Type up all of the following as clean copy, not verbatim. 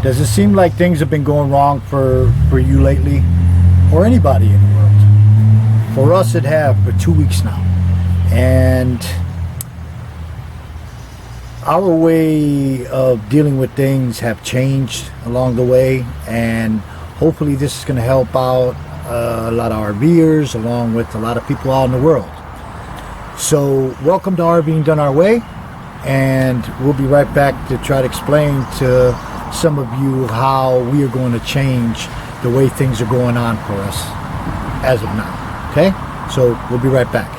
Does it seem like things have been going wrong for you lately? Or anybody in the world? For us it have for 2 weeks now. And our way of dealing with things have changed along the way, and hopefully this is going to help out a lot of RVers along with a lot of people out in the world. So welcome to RVing Done Our Way, and we'll be right back to try to explain to some of you how we are going to change the way things are going on for us as of now. Okay, so we'll be right back.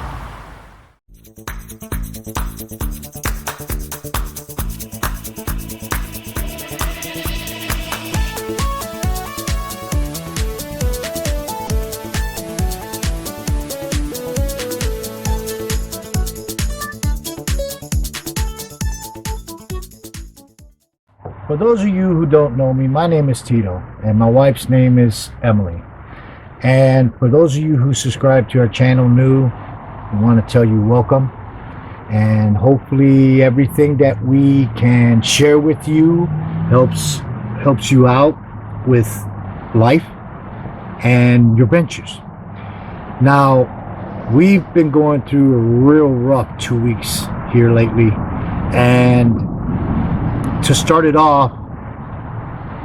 For those of you who don't know me, my name is Tito, and my wife's name is Emily. And for those of you who subscribe to our channel new, I want to tell you welcome. And hopefully everything that we can share with you helps you out with life and your ventures. Now, we've been going through a real rough 2 weeks here lately, and to start it off,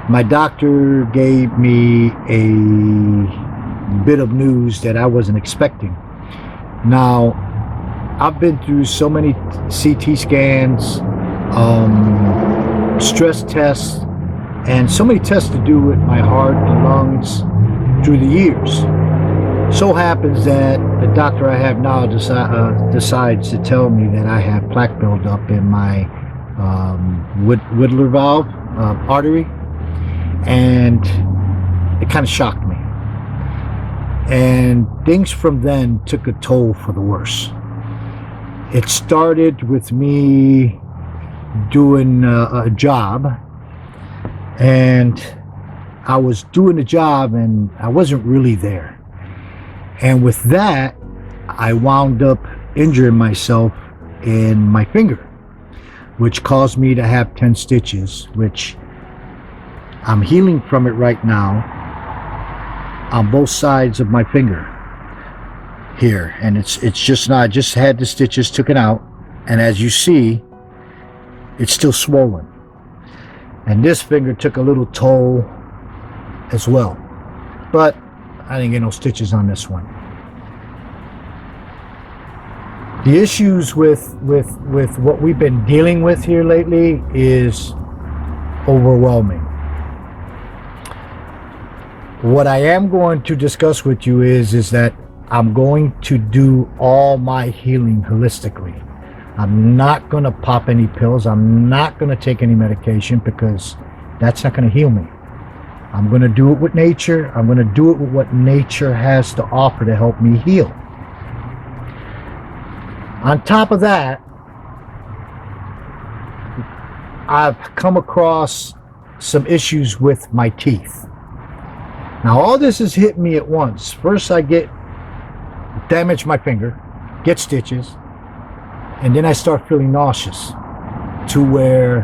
my doctor gave me a bit of news that I wasn't expecting. Now, I've been through so many CT scans, stress tests, and so many tests to do with my heart and lungs through the years. So happens that the doctor I have now decides to tell me that I have plaque buildup in my Whittler valve artery, and it kind of shocked me, and things from then took a toll for the worse. It started with me doing a job, and I was doing the job and I wasn't really there, and with that I wound up injuring myself in my finger, which caused me to have 10 stitches, which I'm healing from it right now on both sides of my finger here. And it's just not, I just had the stitches taken out, and as you see, it's still swollen. And this finger took a little toll as well, but I didn't get no stitches on this one. The issues with what we've been dealing with here lately is overwhelming. What I am going to discuss with you is that I'm going to do all my healing holistically. I'm not going to pop any pills. I'm not going to take any medication, because that's not going to heal me. I'm going to do it with nature. I'm going to do it with what nature has to offer to help me heal. On top of that, I've come across some issues with my teeth. Now, all this has hit me at once. First, I damage my finger, get stitches, and then I start feeling nauseous, to where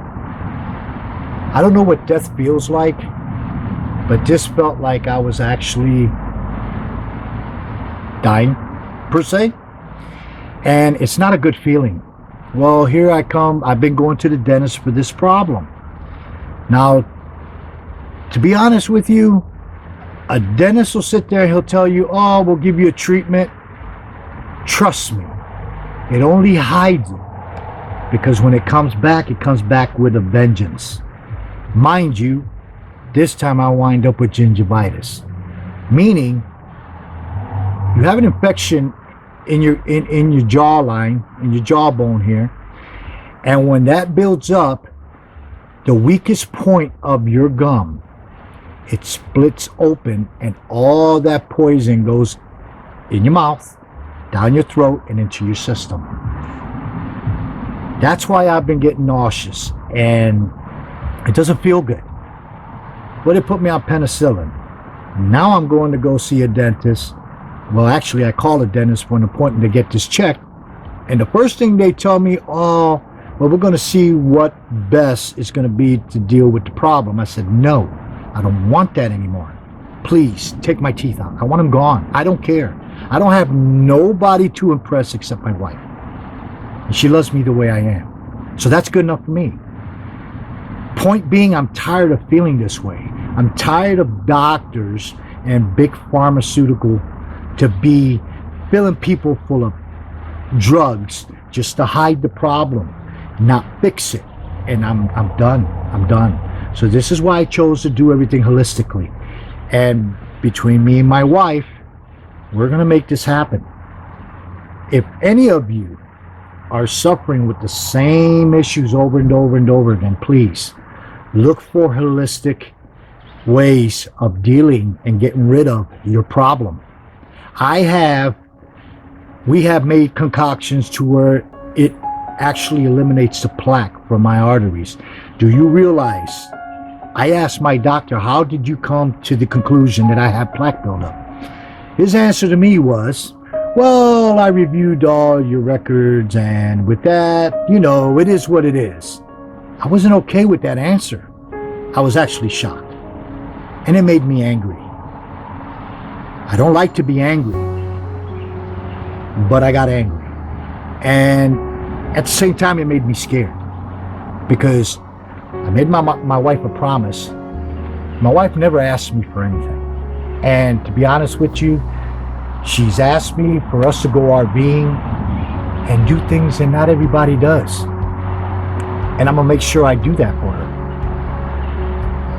I don't know what death feels like, but this felt like I was actually dying, per se. And it's not a good feeling. Well, here I come. I've been going to the dentist for this problem. Now, to be honest with you, a dentist will sit there and he'll tell you, oh, we'll give you a treatment. Trust me, it only hides it, because when it comes back with a vengeance. Mind you, this time I wind up with gingivitis, meaning you have an infection in your jawline, in your jawbone here, and when that builds up, the weakest point of your gum, it splits open, and all that poison goes in your mouth, down your throat, and into your system. That's why I've been getting nauseous, and it doesn't feel good. But it put me on penicillin. Now I'm going to go see a dentist. Well, actually, I call a dentist for an appointment to get this checked. And the first thing they tell me, oh, well, we're going to see what best is going to be to deal with the problem. I said, no, I don't want that anymore. Please take my teeth out. I want them gone. I don't care. I don't have nobody to impress except my wife. And she loves me the way I am. So that's good enough for me. Point being, I'm tired of feeling this way. I'm tired of doctors and big pharmaceutical to be filling people full of drugs just to hide the problem, not fix it. And I'm done. I'm done. So this is why I chose to do everything holistically. And between me and my wife, we're going to make this happen. If any of you are suffering with the same issues over and over and over again, please look for holistic ways of dealing and getting rid of your problem. We have made concoctions to where it actually eliminates the plaque from my arteries. Do you realize? I asked my doctor, how did you come to the conclusion that I have plaque buildup? His answer to me was, well, I reviewed all your records, and with that, it is what it is. I wasn't okay with that answer. I was actually shocked. And it made me angry. I don't like to be angry, but I got angry. And at the same time, it made me scared, because I made my wife a promise. My wife never asked me for anything. And to be honest with you, she's asked me for us to go RVing and do things that not everybody does. And I'm going to make sure I do that for her.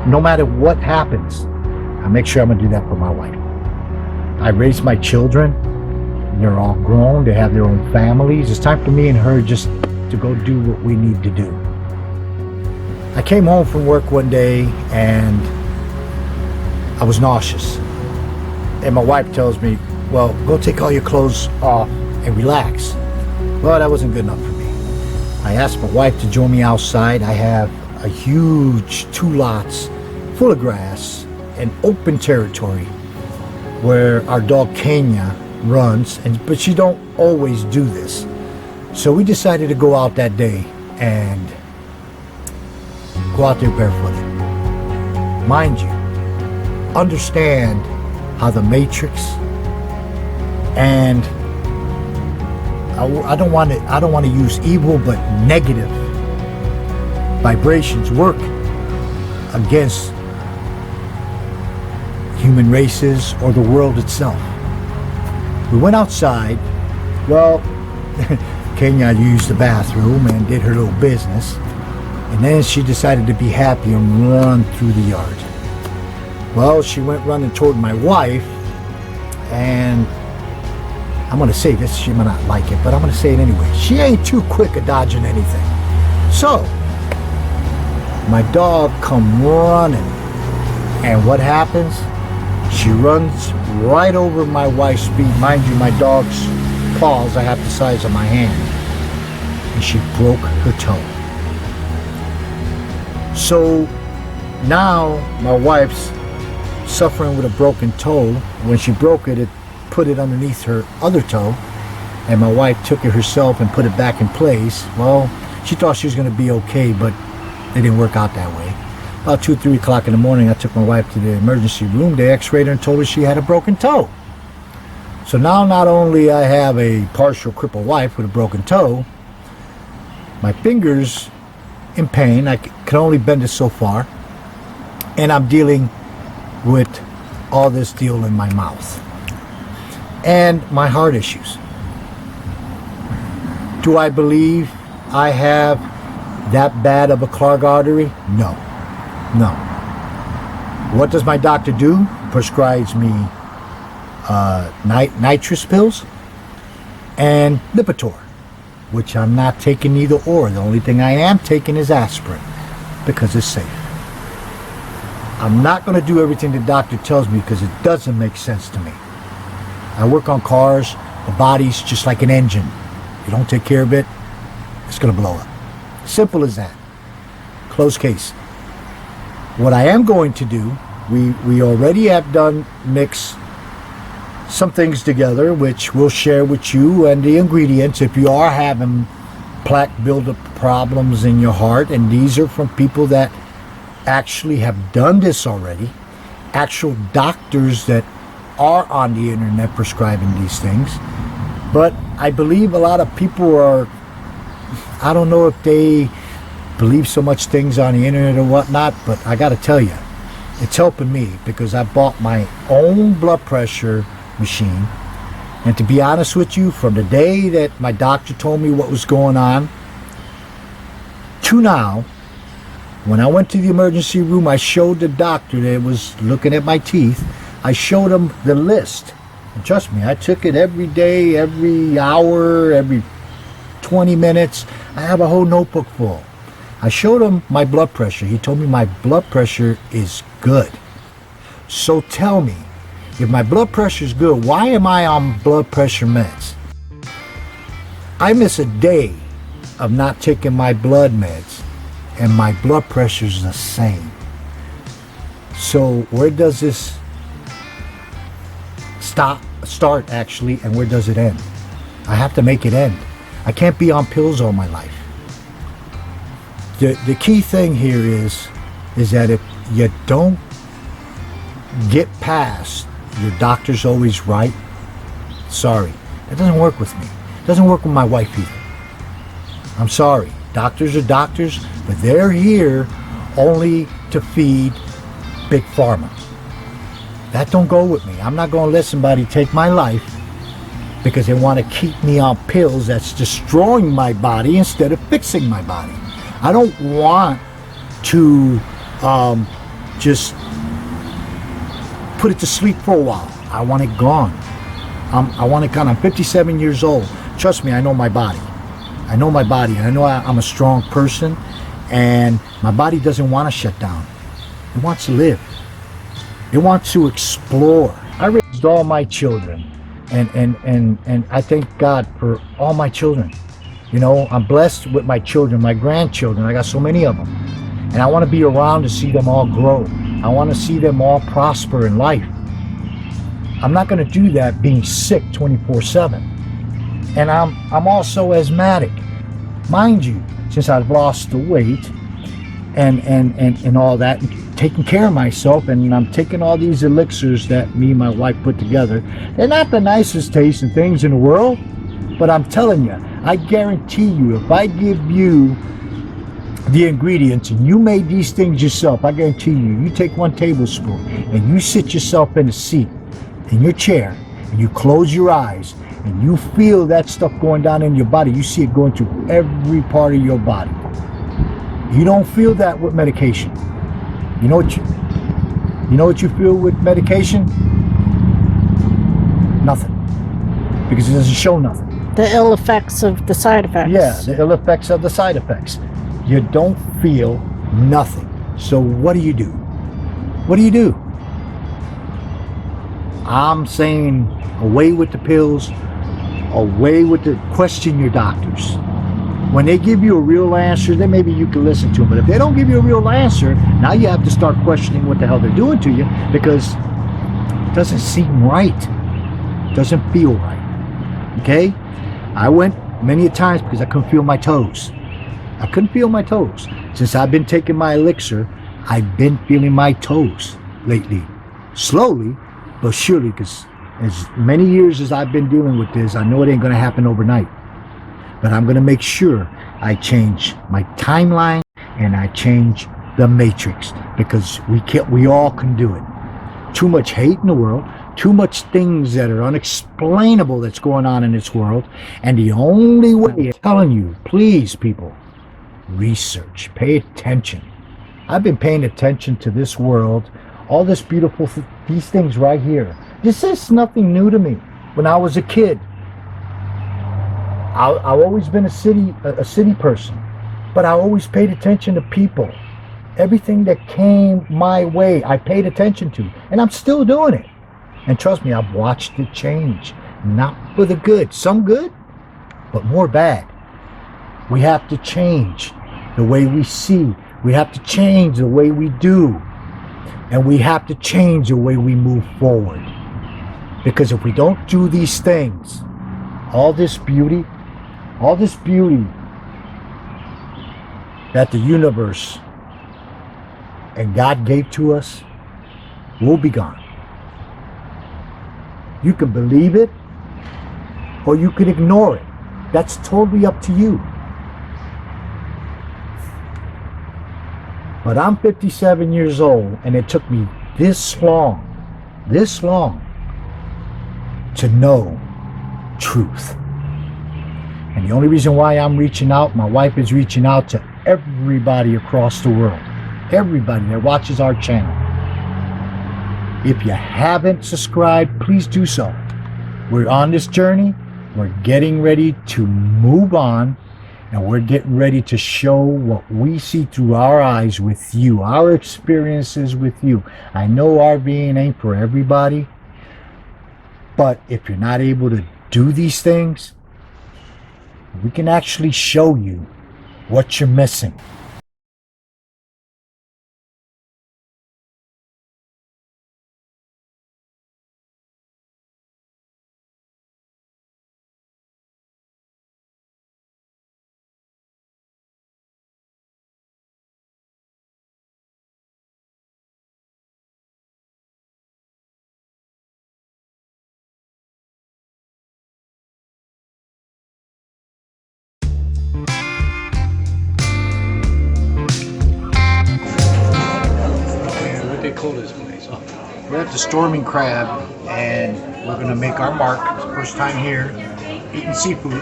No matter what happens, I make sure I'm going to do that for my wife. I raised my children. They're all grown. They have their own families. It's time for me and her just to go do what we need to do. I came home from work one day and I was nauseous. And my wife tells me, well, go take all your clothes off and relax. Well, that wasn't good enough for me. I asked my wife to join me outside. I have a huge 2 lots full of grass and open territory where our dog Kenya runs, but she don't always do this. So we decided to go out that day and go out there barefooted. Mind you, understand how the matrix and I don't want to use evil, but negative vibrations work against human races or the world itself. We went outside. Well, Kenya used the bathroom and did her little business. And then she decided to be happy and run through the yard. Well, she went running toward my wife, and I'm going to say this, she might not like it, but I'm going to say it anyway. She ain't too quick at dodging anything. So, my dog come running, and what happens? She runs right over my wife's feet. Mind you, my dog's paws are half the size of my hand. And she broke her toe. So now my wife's suffering with a broken toe. When she broke it, it put it underneath her other toe. And my wife took it herself and put it back in place. Well, she thought she was going to be okay, but it didn't work out that way. About 2, 3 o'clock in the morning, I took my wife to the emergency room. They x-rayed her and told her she had a broken toe. So now not only I have a partial crippled wife with a broken toe, my fingers in pain, I can only bend it so far, and I'm dealing with all this deal in my mouth. And my heart issues. Do I believe I have that bad of a clogged artery? No. What does my doctor do? Prescribes me nitrous pills and Lipitor, which I'm not taking either or. The only thing I am taking is aspirin because it's safe. I'm not going to do everything the doctor tells me because it doesn't make sense to me. I work on cars. The body's just like an engine. You don't take care of it, it's going to blow up. Simple as that. Closed case. What I am going to do, we already have done mix some things together, which we'll share with you, and the ingredients if you are having plaque buildup problems in your heart, and these are from people that actually have done this already, actual doctors that are on the internet prescribing these things. But I believe a lot of people are, I don't know if they believe so much things on the internet or whatnot, but I got to tell you, it's helping me, because I bought my own blood pressure machine. And to be honest with you, from the day that my doctor told me what was going on to now, when I went to the emergency room, I showed the doctor that was looking at my teeth, I showed him the list. And trust me, I took it every day, every hour, every 20 minutes. I have a whole notebook full. I showed him my blood pressure. He told me my blood pressure is good. So tell me, if my blood pressure is good, why am I on blood pressure meds? I miss a day of not taking my blood meds, and my blood pressure is the same. So where does this start actually, and where does it end? I have to make it end. I can't be on pills all my life. The key thing here is that if you don't get past your doctor's always right, sorry, it doesn't work with me. It doesn't work with my wife either. I'm sorry. Doctors are doctors, but they're here only to feed Big Pharma. That don't go with me. I'm not going to let somebody take my life because they want to keep me on pills that's destroying my body instead of fixing my body. I don't want to just put it to sleep for a while. I want it gone. I want it gone. I'm 57 years old. Trust me, I know my body. I know my body, and I know I'm a strong person, and my body doesn't want to shut down. It wants to live. It wants to explore. I raised all my children, and I thank God for all my children. You know, I'm blessed with my children, my grandchildren. I got so many of them, and I want to be around to see them all grow. I want to see them all prosper in life. I'm not going to do that being sick 24/7. And I'm also asthmatic. Mind you, since I've lost the weight and all that, taking care of myself, and I'm taking all these elixirs that me and my wife put together. They're not the nicest tasting things in the world, but I'm telling you, I guarantee you, if I give you the ingredients and you made these things yourself, I guarantee you take 1 tablespoon and you sit yourself in a seat in your chair and you close your eyes and you feel that stuff going down in your body. You see it going through every part of your body. You don't feel that with medication. You know what you feel with medication? Nothing. Because it doesn't show nothing. The ill effects of the side effects. Yeah, the ill effects of the side effects. You don't feel nothing. So what do you do? What do you do? I'm saying away with the pills, away with the question your doctors. When they give you a real answer, then maybe you can listen to them. But if they don't give you a real answer, now you have to start questioning what the hell they're doing to you, because it doesn't seem right. It doesn't feel right. Okay? I went many a times because I couldn't feel my toes. I couldn't feel my toes. Since I've been taking my elixir, I've been feeling my toes lately. Slowly, but surely, because as many years as I've been dealing with this, I know it ain't going to happen overnight. But I'm going to make sure I change my timeline and I change the matrix, because we all can do it. Too much hate in the world, too much things that are unexplainable that's going on in this world, and the only way, I'm telling you, please people, research, pay attention. I've been paying attention to this world, all this beautiful, these things right here. This is nothing new to me. When I was a kid, I've always been a city person, but I always paid attention to people. Everything that came my way, I paid attention to, and I'm still doing it. And trust me, I've watched it change, not for the good, some good, but more bad. We have to change the way we see. We have to change the way we do, and we have to change the way we move forward. Because if we don't do these things, all this beauty that the universe and God gave to us will be gone. You can believe it or you could ignore it. That's totally up to you. But I'm 57 years old, and it took me this long to know truth. And the only reason why I'm reaching out, my wife is reaching out to everybody across the world, everybody that watches our channel. If you haven't subscribed, please do so. We're on this journey. We're getting ready to move on, and we're getting ready to show what we see through our eyes with you, our experiences with you. I know RVing ain't for everybody, but if you're not able to do these things, we can actually show you what you're missing. What they call this place? Oh, We're at the Storming Crab, and we're gonna make our mark. It's the first time here, eating seafood,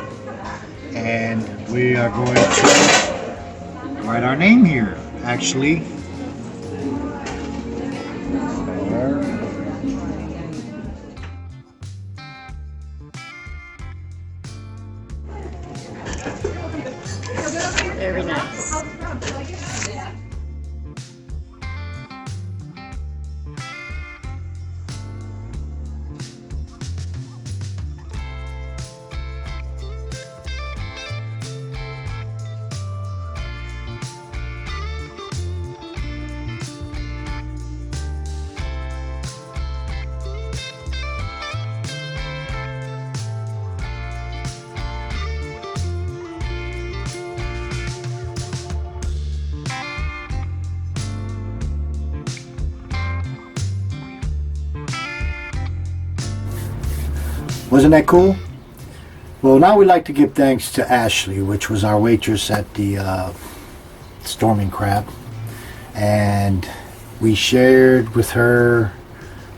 and we are going to write our name here. Actually, Very nice. wasn't that cool? Well, now we'd like to give thanks to Ashley, which was our waitress at the Storming Crab, and we shared with her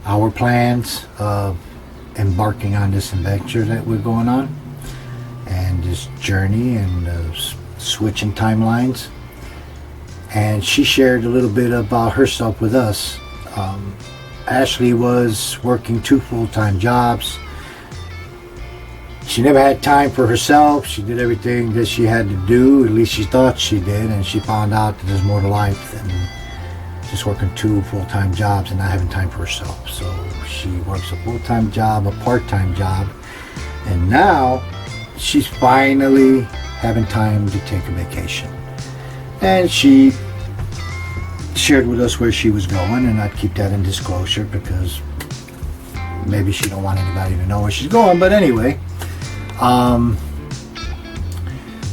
our plans of embarking on this adventure that we're going on, and this journey, and switching timelines. And she shared a little bit about herself with us. Ashley was working 2 full-time jobs. She never had time for herself. She did everything that she had to do, at least she thought she did, and she found out that there's more to life than just working 2 full-time jobs and not having time for herself. So she works a full-time job, a part-time job, and now she's finally having time to take a vacation. And she shared with us where she was going, and I'd keep that in disclosure because maybe she don't want anybody to know where she's going. But anyway,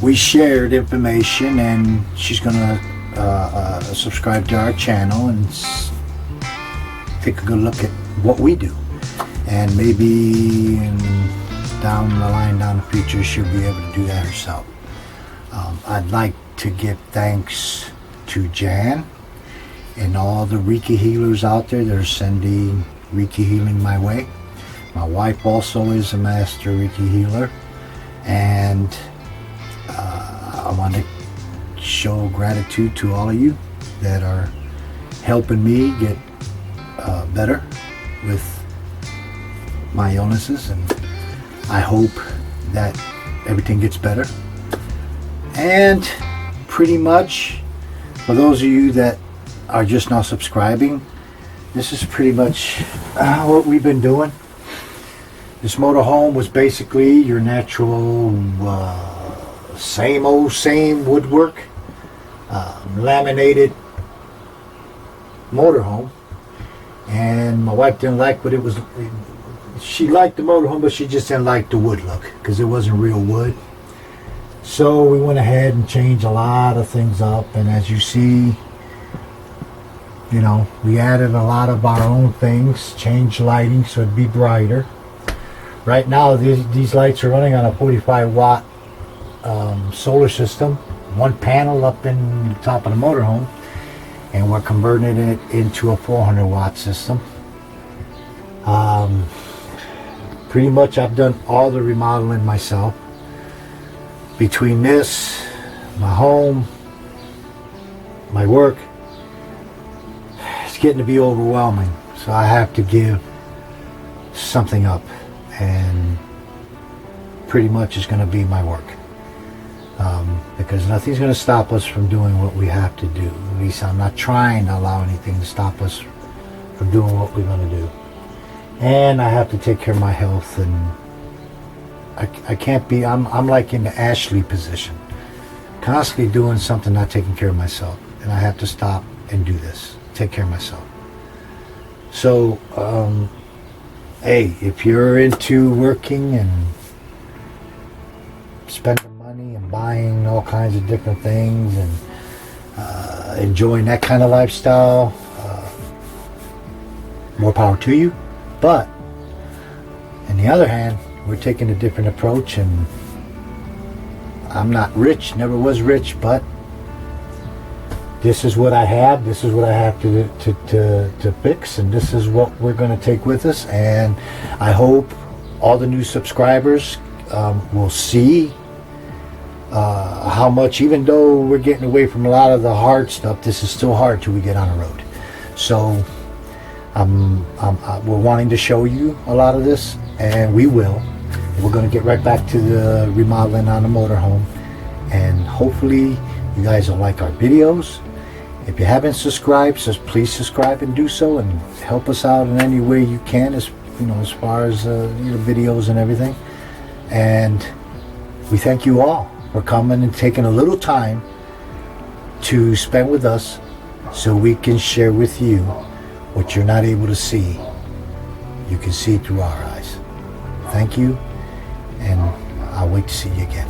we shared information, and she's gonna subscribe to our channel and take a good look at what we do, and maybe down the line, down the future, she'll be able to do that herself. I'd like to give thanks to Jan and all the Reiki healers out there that are sending Reiki healing my way. My wife also is a master Reiki healer, and I want to show gratitude to all of you that are helping me get better with my illnesses, and I hope that everything gets better. And pretty much, for those of you that are just now subscribing, this is pretty much what we've been doing. This motorhome was basically your natural same old same woodwork, laminated motorhome. And my wife didn't like what it was. She liked the motorhome, but she just didn't like the wood look because it wasn't real wood. So we went ahead and changed a lot of things up, and as you see, you know, we added a lot of our own things, changed lighting so it'd be brighter. Right now these lights are running on a 45 watt solar system, one panel up in the top of the motorhome, and we're converting it into a 400 watt system. Pretty much I've done all the remodeling myself. Between this, my home, my work, it's getting to be overwhelming. So I have to give something up, and pretty much it's going to be my work. Because nothing's going to stop us from doing what we have to do. At least I'm not trying to allow anything to stop us from doing what we're going to do. And I have to take care of my health, and I can't be, I'm like in the Ashley position, constantly doing something, not taking care of myself, and I have to stop and do this, take care of myself. So hey, if you're into working and spending money and buying all kinds of different things and enjoying that kind of lifestyle, more power to you. But on the other hand, we're taking a different approach, and I'm not rich, never was rich, but this is what I have, this is what I have to fix, and this is what we're going to take with us. And I hope all the new subscribers will see how much, even though we're getting away from a lot of the hard stuff, this is still hard till we get on the road. So we're wanting to show you a lot of this, and we will. We're going to get right back to the remodeling on the motorhome, and hopefully you guys will like our videos. If you haven't subscribed, so please subscribe and do so, and help us out in any way you can, as you know, as far as videos and everything. And we thank you all for coming and taking a little time to spend with us, so we can share with you what you're not able to see. You can see through our eyes. Thank you, and I'll wait to see you again.